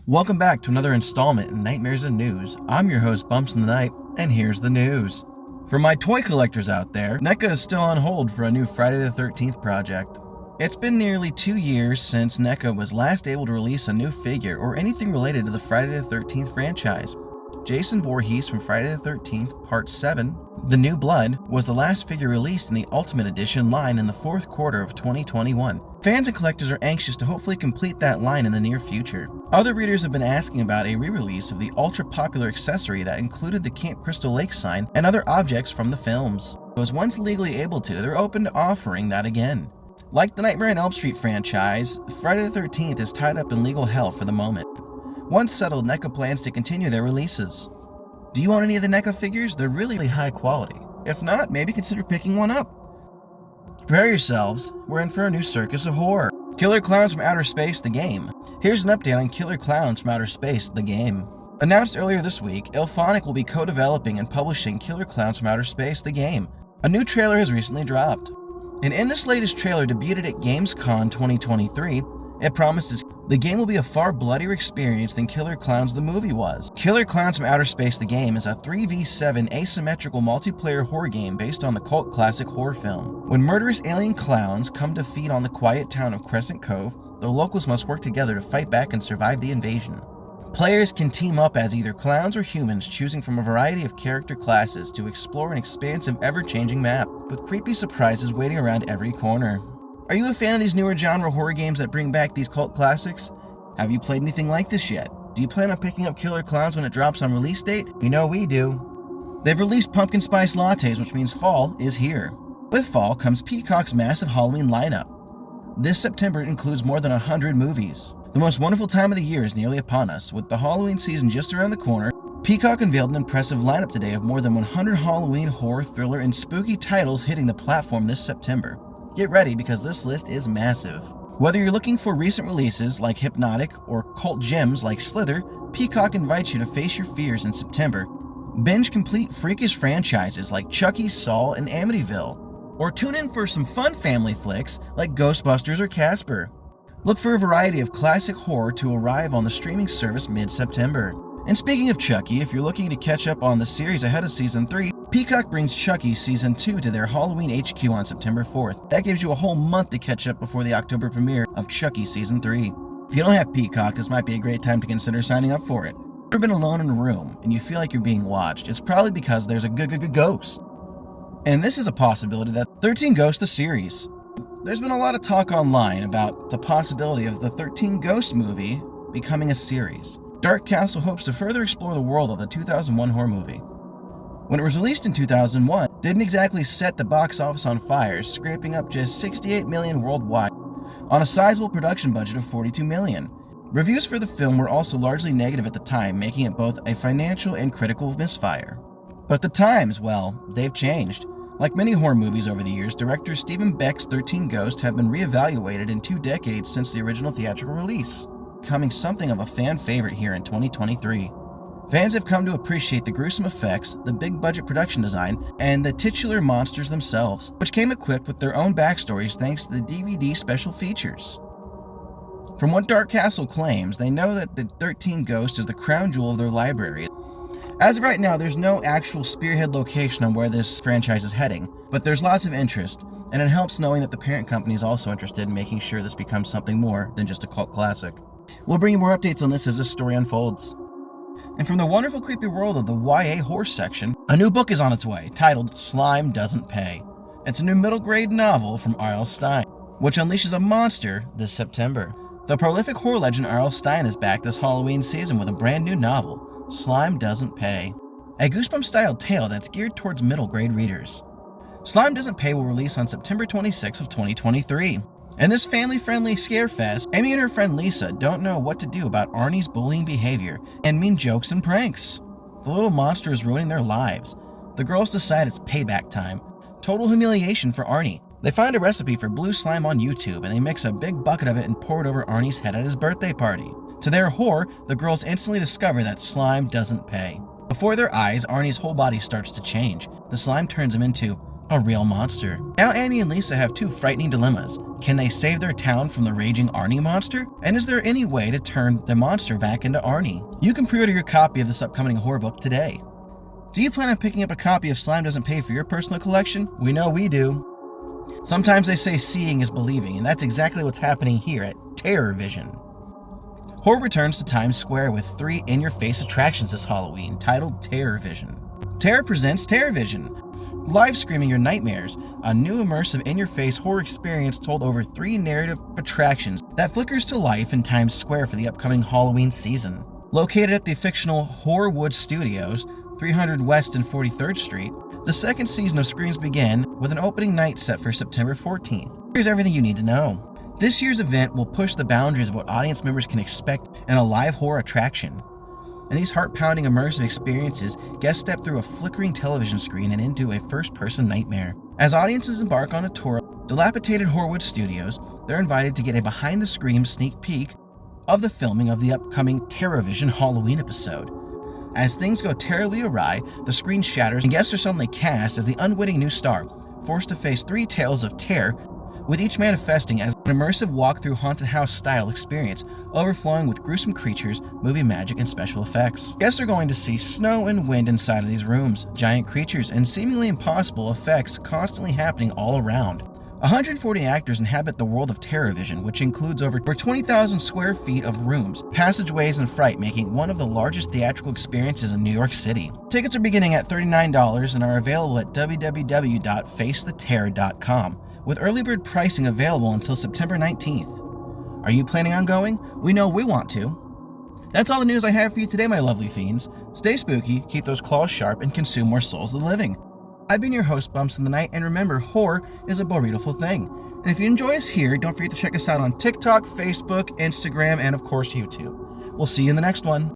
Welcome back to another installment in Nightmares and News. I'm your host, Bumps in the Night, and here's the news. For my toy collectors out there, NECA is still on hold for a new Friday the 13th project. It's been nearly 2 years since NECA was last able to release a new figure or anything related to the Friday the 13th franchise. Jason Voorhees from Friday the 13th Part 7, The New Blood, was the last figure released in the Ultimate Edition line in the fourth quarter of 2021. Fans and collectors are anxious to hopefully complete that line in the near future. Other readers have been asking about a re-release of the ultra-popular accessory that included the Camp Crystal Lake sign and other objects from the films. Was once legally able to, they're open to offering that again. Like the Nightmare on Elm Street franchise, Friday the 13th is tied up in legal hell for the moment. Once settled, NECA plans to continue their releases. Do you own any of the NECA figures? They're really high quality. If not, maybe consider picking one up. Prepare yourselves, we're in for a new circus of horror. Killer Clowns from Outer Space, the game. Here's an update on Killer Clowns from Outer Space, the game. Announced earlier this week, IllFonic will be co-developing and publishing Killer Clowns from Outer Space, the game. A new trailer has recently dropped. And in this latest trailer debuted at Gamescom 2023, it promises the game will be a far bloodier experience than Killer Clowns the movie was. Killer Clowns from Outer Space the game is a 3v7 asymmetrical multiplayer horror game based on the cult classic horror film. When murderous alien clowns come to feed on the quiet town of Crescent Cove, the locals must work together to fight back and survive the invasion. Players can team up as either clowns or humans, choosing from a variety of character classes to explore an expansive, ever-changing map, with creepy surprises waiting around every corner. Are you a fan of these newer genre horror games that bring back these cult classics? Have you played anything like this yet? Do you plan on picking up Killer Clowns when it drops on release date? You know we do. They've released pumpkin spice lattes, which means fall is here. With fall comes Peacock's massive Halloween lineup. This September it includes more than 100 movies. The most wonderful time of the year is nearly upon us. With the Halloween season just around the corner, Peacock unveiled an impressive lineup today of more than 100 Halloween, horror, thriller, and spooky titles hitting the platform this September. Get ready because this list is massive. Whether you're looking for recent releases like Hypnotic or cult gems like Slither, Peacock invites you to face your fears in September. Binge complete freakish franchises like Chucky, Saw, and Amityville. Or tune in for some fun family flicks like Ghostbusters or Casper. Look for a variety of classic horror to arrive on the streaming service mid-September. And speaking of Chucky, if you're looking to catch up on the series ahead of Season 3, Peacock brings Chucky Season 2 to their Halloween HQ on September 4th. That gives you a whole month to catch up before the October premiere of Chucky Season 3. If you don't have Peacock, this might be a great time to consider signing up for it. If you've ever been alone in a room and you feel like you're being watched, it's probably because there's a ghost. And this is a possibility that 13 Ghosts the series. There's been a lot of talk online about the possibility of the 13 Ghosts movie becoming a series. Dark Castle hopes to further explore the world of the 2001 horror movie. When it was released in 2001, it didn't exactly set the box office on fire, scraping up just $68 million worldwide on a sizable production budget of $42 million. Reviews for the film were also largely negative at the time, making it both a financial and critical misfire. But the times, well, they've changed. Like many horror movies over the years, director Stephen Beck's 13 Ghosts have been reevaluated in 2 decades since the original theatrical release, becoming something of a fan favorite here in 2023. Fans have come to appreciate the gruesome effects, the big-budget production design, and the titular monsters themselves, which came equipped with their own backstories thanks to the DVD special features. From what Dark Castle claims, they know that the 13 Ghost is the crown jewel of their library. As of right now, there's no actual spearhead location on where this franchise is heading, but there's lots of interest, and it helps knowing that the parent company is also interested in making sure this becomes something more than just a cult classic. We'll bring you more updates on this as this story unfolds. And from the wonderful creepy world of the YA horror section, a new book is on its way, titled Slime Doesn't Pay. It's a new middle-grade novel from R.L. Stine, which unleashes a monster this September. The prolific horror legend R.L. Stine is back this Halloween season with a brand new novel, Slime Doesn't Pay, a Goosebumps-style tale that's geared towards middle-grade readers. Slime Doesn't Pay will release on September 26 of 2023. In this family-friendly scare fest, Amy and her friend Lisa don't know what to do about Arnie's bullying behavior and mean jokes and pranks. The little monster is ruining their lives. The girls decide it's payback time. Total humiliation for Arnie. They find a recipe for blue slime on YouTube and they mix a big bucket of it and pour it over Arnie's head at his birthday party. To their horror, the girls instantly discover that slime doesn't pay. Before their eyes, Arnie's whole body starts to change. The slime turns him into a real monster. Now Amy and Lisa have 2 frightening dilemmas. Can they save their town from the raging Arnie monster? And is there any way to turn the monster back into Arnie? You can pre-order your copy of this upcoming horror book today. Do you plan on picking up a copy of Slime Doesn't Pay for your personal collection? We know we do. Sometimes they say seeing is believing, and that's exactly what's happening here at Terror Vision. Horror returns to Times Square with 3 in-your-face attractions this Halloween, titled Terror Vision. Terror presents Terror Vision, live screaming your nightmares, a new immersive in-your-face horror experience told over 3 narrative attractions that flickers to life in Times Square for the upcoming Halloween season. Located at the fictional Horrorwood Studios, 300 West and 43rd Street, the second season of Screams begin with an opening night set for September 14th. Here's everything you need to know. This year's event will push the boundaries of what audience members can expect in a live horror attraction. In these heart-pounding immersive experiences, guests step through a flickering television screen and into a first-person nightmare. As audiences embark on a tour of dilapidated Horrorwood Studios, they're invited to get a behind-the-screen sneak peek of the filming of the upcoming Terror Vision Halloween episode. As things go terribly awry, the screen shatters and guests are suddenly cast as the unwitting new star, forced to face 3 tales of terror, with each manifesting as an immersive walk-through haunted house-style experience, overflowing with gruesome creatures, movie magic, and special effects. Guests are going to see snow and wind inside of these rooms, giant creatures, and seemingly impossible effects constantly happening all around. 140 actors inhabit the world of Terror Vision, which includes over 20,000 square feet of rooms, passageways, and fright, making one of the largest theatrical experiences in New York City. Tickets are beginning at $39 and are available at www.facetheterror.com, with early bird pricing available until September 19th. Are you planning on going? We know we want to. That's all the news I have for you today, my lovely fiends. Stay spooky, keep those claws sharp, and consume more souls of the living. I've been your host, Bumps in the Night, and remember, horror is a burrito-ful thing. And if you enjoy us here, don't forget to check us out on TikTok, Facebook, Instagram, and of course, YouTube. We'll see you in the next one.